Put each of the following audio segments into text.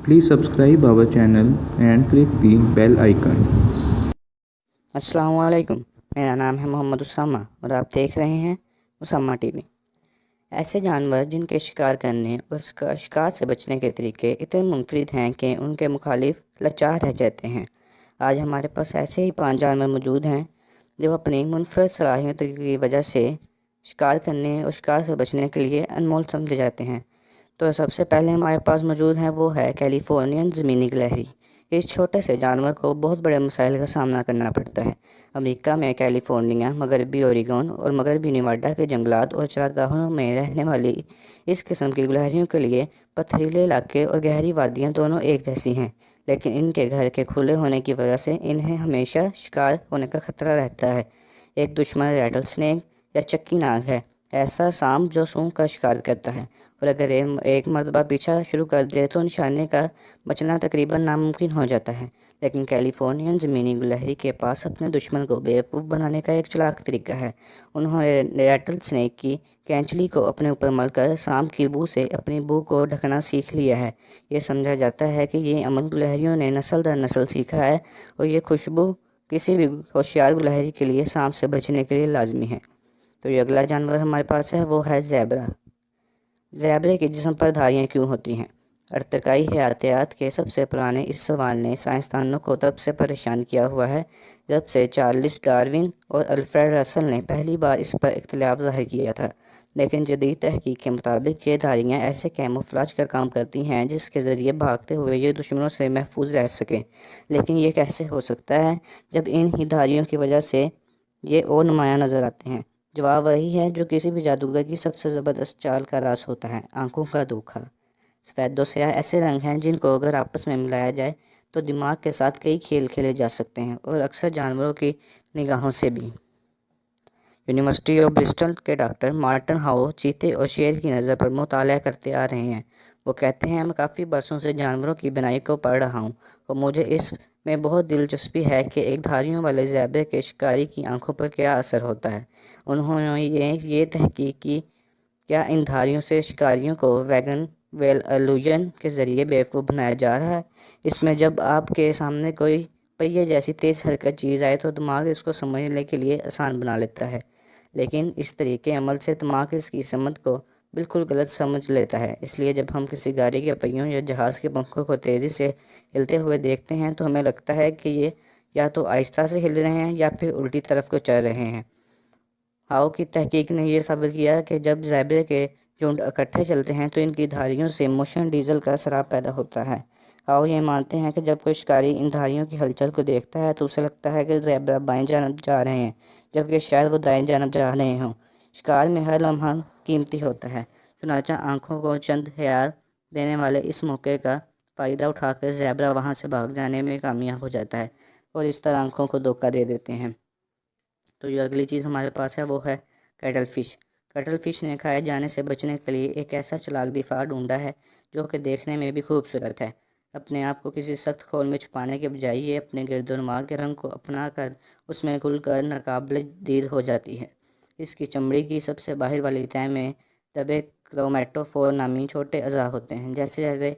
Please subscribe our channel and click the bell icon. अस्सलाम वालेकुम। मेरा नाम है मोहम्मद उसामा और आप देख रहे हैं उसामा टीवी। ऐसे जानवर जिनके शिकार करने और शिकार से बचने के तरीके इतने मुनफरिद हैं कि उनके मुखालिफ लाचार रह जाते हैं। आज हमारे पास ऐसे ही 5 जानवर मौजूद हैं जो अपनी मुनफरद सलाहियतों की वजह से शिकार करने और शिकार से बचने के लिए अनमोल समझे जाते हैं। तो सबसे पहले हमारे पास मौजूद है वो है कैलिफोर्नियन ज़मीनी गिलहरी। इस छोटे से जानवर को बहुत बड़े मसाइल का सामना करना पड़ता है। अमेरिका में कैलिफोर्निया, मगरबी ओरेगन और मगरबी नेवाडा के जंगलात और चरागाहों में रहने वाली इस किस्म की गिलहरियों के लिए पथरीले इलाके और गहरी वादियाँ दोनों एक जैसी हैं, लेकिन इनके घर के खुले होने की वजह से इन्हें हमेशा शिकार होने का खतरा रहता है। एक दुश्मन रैटल स्नेक या चक्की नाग है, ऐसा सांप जो सूंघ का शिकार करता है, और अगर एक मरतबा पीछा शुरू कर दे तो निशाने का बचना तकरीबन नामुमकिन हो जाता है। लेकिन कैलिफोर्नियन ज़मीनी गिलहरी के पास अपने दुश्मन को बेवकूफ़ बनाने का एक चालाक तरीका है। उन्होंने रैटल स्नेक की कैंचली को अपने ऊपर मलकर सांप की बू से अपनी बू को ढकना सीख लिया है। ये समझा जाता है कि ये अमल गिलहरियों ने नस्ल दर नस्ल सीखा है और ये खुशबू किसी भी होशियार गिलहरी के लिए सांप से बचने के लिए लाजमी है। तो ये अगला जानवर हमारे पास है वो है ज़ेबरा। ज़ेबरे के जिस्म पर धारियाँ क्यों होती हैं? अर्तकाई हयातियात के सबसे पुराने इस सवाल ने साइंसदानों को तब से परेशान किया हुआ है जब से चार्ल्स डार्विन और अल्फ्रेड रसल ने पहली बार इस पर इख्तिलाफ ज़ाहिर किया था। लेकिन जदीद तहकीक के मुताबिक ये धारियाँ ऐसे कैमोफ्लेज का काम करती हैं जिसके ज़रिए भागते हुए ये दुश्मनों से महफूज रह सकें। लेकिन ये कैसे हो सकता है जब इन ही धारियों की वजह से ये और नुमायाँ नज़र आते हैं? जवाब वही है जो किसी भी जादूगर की सबसे ज़बरदस्त चाल का राज होता है, आंखों का धोखा। सफ़ेद और स्याह ऐसे रंग हैं जिनको अगर आपस में मिलाया जाए तो दिमाग के साथ कई खेल खेले जा सकते हैं, और अक्सर जानवरों की निगाहों से भी। यूनिवर्सिटी ऑफ ब्रिस्टल के डॉक्टर मार्टिन हाउ चीते और शेर की नज़र पर मुताला करते आ रहे हैं। वो कहते हैं, मैं काफ़ी बरसों से जानवरों की बनाई को पढ़ रहा हूँ और मुझे इसमें बहुत दिलचस्पी है कि एक धारियों वाले ज़ेबरे के शिकारी की आंखों पर क्या असर होता है। उन्होंने ये तहकीक की क्या इन धारियों से शिकारियों को वैगन वेल एलुजन के ज़रिए बेवकूफ़ बनाया जा रहा है। इसमें जब आपके सामने कोई पहिए जैसी तेज़ हरकत चीज़ आए तो दिमाग इसको समझने के लिए आसान बना लेता है, लेकिन इस तरीके अमल से दिमाग इसकी समझ को बिल्कुल गलत समझ लेता है। इसलिए जब हम किसी गाड़ी के पहियों या जहाज़ के पंखों को तेज़ी से हिलते हुए देखते हैं तो हमें लगता है कि ये या तो आहिस्ता से हिल रहे हैं या फिर उल्टी तरफ को चल रहे हैं। हाउ की तहकीक ने यह साबित किया कि जब ज़ेबरे के झुंड इकट्ठे चलते हैं तो इनकी धारियों से मोशन डीजल का शराब पैदा होता है। हाउ ये मानते हैं कि जब कोई शिकारी इन धारियों की हलचल को देखता है तो उसे लगता है कि ज़ेबरा बाएं जानब जा रहे हैं, जबकि शायद वो दाएं जानब जा रहे हों। शिकार में हर लम्हा कीमती होता है, चुनाचा आंखों को चंद ख्याल देने वाले इस मौके का फ़ायदा उठाकर ज़ेबरा वहाँ से भाग जाने में कामयाब हो जाता है और इस तरह आंखों को धोखा दे देते हैं। तो जो अगली चीज़ हमारे पास है वो है कैटल फिश। कैटल फिश ने खाए जाने से बचने के लिए एक ऐसा चालाक दिफा ढूंढा है जो कि देखने में भी खूबसूरत है। अपने आप को किसी सख्त खोल में छुपाने के बजाय ये अपने गिरदोनुमा के रंग को अपना कर उसमें घुल कर नाकाबिल दीद हो जाती है। इसकी चमड़ी की सबसे बाहर वाली तह में दबे क्रोमेटोफोर नामी छोटे अज़ा होते हैं। जैसे जैसे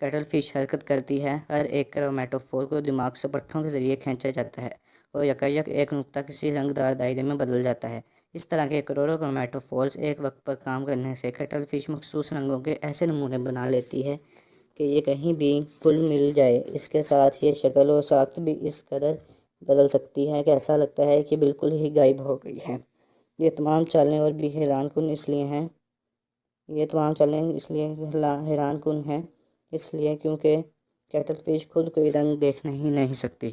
कैटल फिश हरकत करती है, हर एक क्रोमेटोफोर को दिमाग से पट्टों के ज़रिए खींचा जाता है और यकायक एक नुक्ता किसी रंगदार दायरे में बदल जाता है। इस तरह के करोड़ों क्रोमेटोफोर्स एक वक्त पर काम करने से कैटल फिश मखसूस रंगों के ऐसे नमूने बना लेती है कि ये कहीं भी घुल मिल जाए। इसके साथ ये शक्ल और साख्त भी इस कदर बदल सकती है कि ऐसा लगता है कि बिल्कुल ही गायब हो गई है। ये तमाम चालें और भी हैरानकुन इसलिए हैं ये तमाम चालें इसलिए हैरानकुन हैं इसलिए क्योंकि कैटल फिश खुद कोई रंग देख नहीं सकती।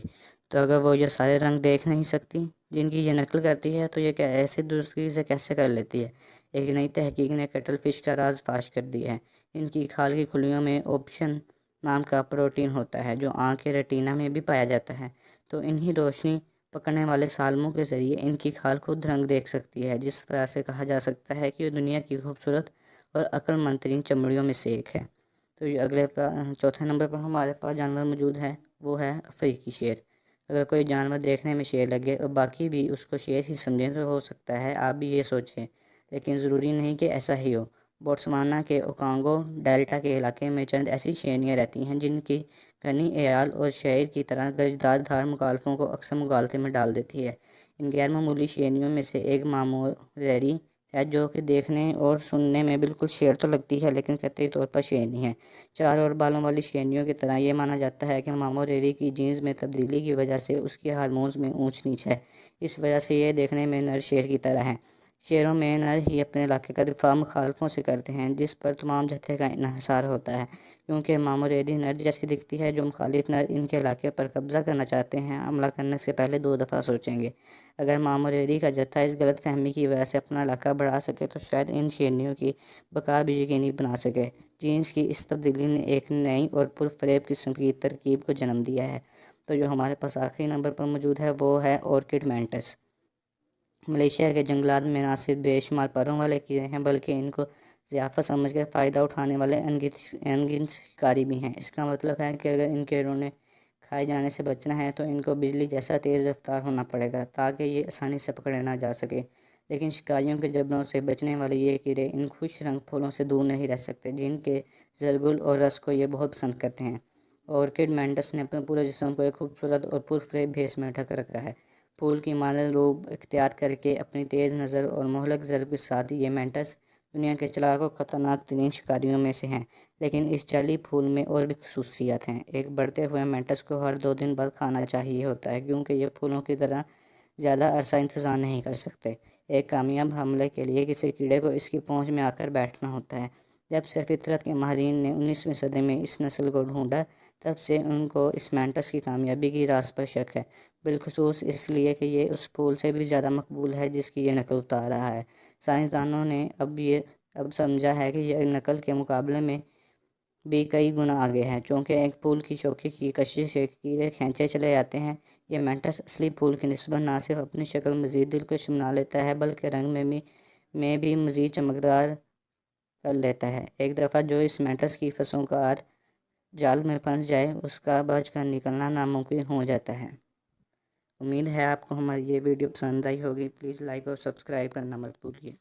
तो अगर वो ये सारे रंग देख नहीं सकती जिनकी ये नकल करती है तो ये क्या ऐसे दूसरी से कैसे कर लेती है? एक नई तहकीक ने कैटल फिश का राज फाश कर दिया है। इनकी खाल की खुलियों में ऑप्शन नाम का प्रोटीन होता है जो आँख के रेटिना में भी पाया जाता है। तो इन्हीं रोशनी पकड़ने वाले सालमों के ज़रिए इनकी खाल खुद रंग देख सकती है, जिस तरह से कहा जा सकता है कि ये दुनिया की खूबसूरत और अक्लमंद तरीन चमड़ियों में से एक है। तो ये चौथे नंबर पर हमारे पास जानवर मौजूद है वो है अफ्रीकी शेर। अगर कोई जानवर देखने में शेर लगे और बाकी भी उसको शेर ही समझें तो हो सकता है आप भी ये सोचें, लेकिन ज़रूरी नहीं कि ऐसा ही हो। بوٹسوانا کے اوکانگو ڈیلٹا کے علاقے میں چند ایسی شیرنیاں رہتی ہیں جن کی گھنی اعیال اور شعر کی طرح گرجدار دھار مخالفوں کو اکثر مغالطے میں ڈال دیتی ہے۔ ان غیر معمولی شیرنیوں میں سے ایک ماموریری ہے، جو کہ دیکھنے اور سننے میں بالکل شیر تو لگتی ہے لیکن قطعی طور پر شیرنی ہے۔ چار اور بالوں والی شیرنیوں کی طرح یہ مانا جاتا ہے کہ ماموریری کی جینز میں تبدیلی کی وجہ سے اس کی ہارمونز میں اونچ نیچ ہے، اس وجہ سے یہ دیکھنے میں نر شیر کی طرح ہے۔ شیروں میں نر ہی اپنے علاقے کا دفاع مخالفوں سے کرتے ہیں، جس پر تمام جتھے کا انحصار ہوتا ہے۔ کیونکہ ماموریری نر جیسی دکھتی ہے، جو مخالف نر ان کے علاقے پر قبضہ کرنا چاہتے ہیں حملہ کرنے سے پہلے 2 دفعہ سوچیں گے۔ اگر ماموریری کا جتھا اس غلط فہمی کی وجہ سے اپنا علاقہ بڑھا سکے تو شاید ان شیرنیوں کی بقا بھی یقینی بنا سکے۔ جینز کی اس تبدیلی نے ایک نئی اور پرفریب قسم کی ترکیب کو جنم دیا ہے۔ تو جو ہمارے پاس آخری نمبر پر موجود ہے وہ ہے اورکڈ مینٹس۔ ملیشیا کے جنگلات میں نہ صرف بے شمار پروں والے کیڑے ہیں بلکہ ان کو ضیافت سمجھ کر فائدہ اٹھانے والے انگن شکاری بھی ہیں۔ اس کا مطلب ہے کہ اگر ان کیڑوں نے کھائے جانے سے بچنا ہے تو ان کو بجلی جیسا تیز رفتار ہونا پڑے گا تاکہ یہ آسانی سے پکڑے نہ جا سکے۔ لیکن شکاریوں کے جبڑوں سے بچنے والے یہ کیڑے ان خوش رنگ پھولوں سے دور نہیں رہ سکتے جن کے زرگل اور رس کو یہ بہت پسند کرتے ہیں۔ اورکڈ مینٹس نے اپنے پورے جسم کو ایک خوبصورت اور پرفریب بھیس میں ڈھک رکھا ہے۔ پھول کی مانند روپ اختیار کر کے اپنی تیز نظر اور مہلک ضرب کے ساتھ یہ مینٹس دنیا کے چالاک اور خطرناک ترین شکاریوں میں سے ہیں۔ لیکن اس جعلی پھول میں اور بھی خصوصیات ہیں۔ ایک بڑھتے ہوئے مینٹس کو ہر 2 دن بعد کھانا چاہیے ہوتا ہے کیونکہ یہ پھولوں کی طرح زیادہ عرصہ انتظار نہیں کر سکتے۔ ایک کامیاب حملے کے لیے کسی کیڑے کو اس کی پونچھ میں آ کر بیٹھنا ہوتا ہے۔ جب سے فطرت کے ماہرین نے 19ویں صدی میں اس نسل کو ڈھونڈا تب سے ان کو اس مینٹس کی کامیابی کی راز پر شک ہے، بالخصوص اس لیے کہ یہ اس پھول سے بھی زیادہ مقبول ہے جس کی یہ نقل اتار رہا ہے۔ سائنسدانوں نے اب سمجھا ہے کہ یہ نقل کے مقابلے میں بھی کئی گنا آگے ہے۔ چونکہ ایک پھول کی شوخی کی کشش سے کیڑے کھینچے چلے جاتے ہیں، یہ مینٹس اصلی پھول کی نسبت نہ صرف اپنی شکل مزید دلکش بنا لیتا ہے بلکہ رنگ میں بھی مزید چمکدار کر لیتا ہے۔ ایک دفعہ جو اس مینٹس کی فسوں-کار جال میں پھنس جائے اس کا بچ کر نکلنا ناممکن ہو جاتا ہے۔ امید ہے آپ کو ہماری یہ ویڈیو پسند آئی ہوگی۔ پلیز لائک اور سبسکرائب کرنا مت بھولیے۔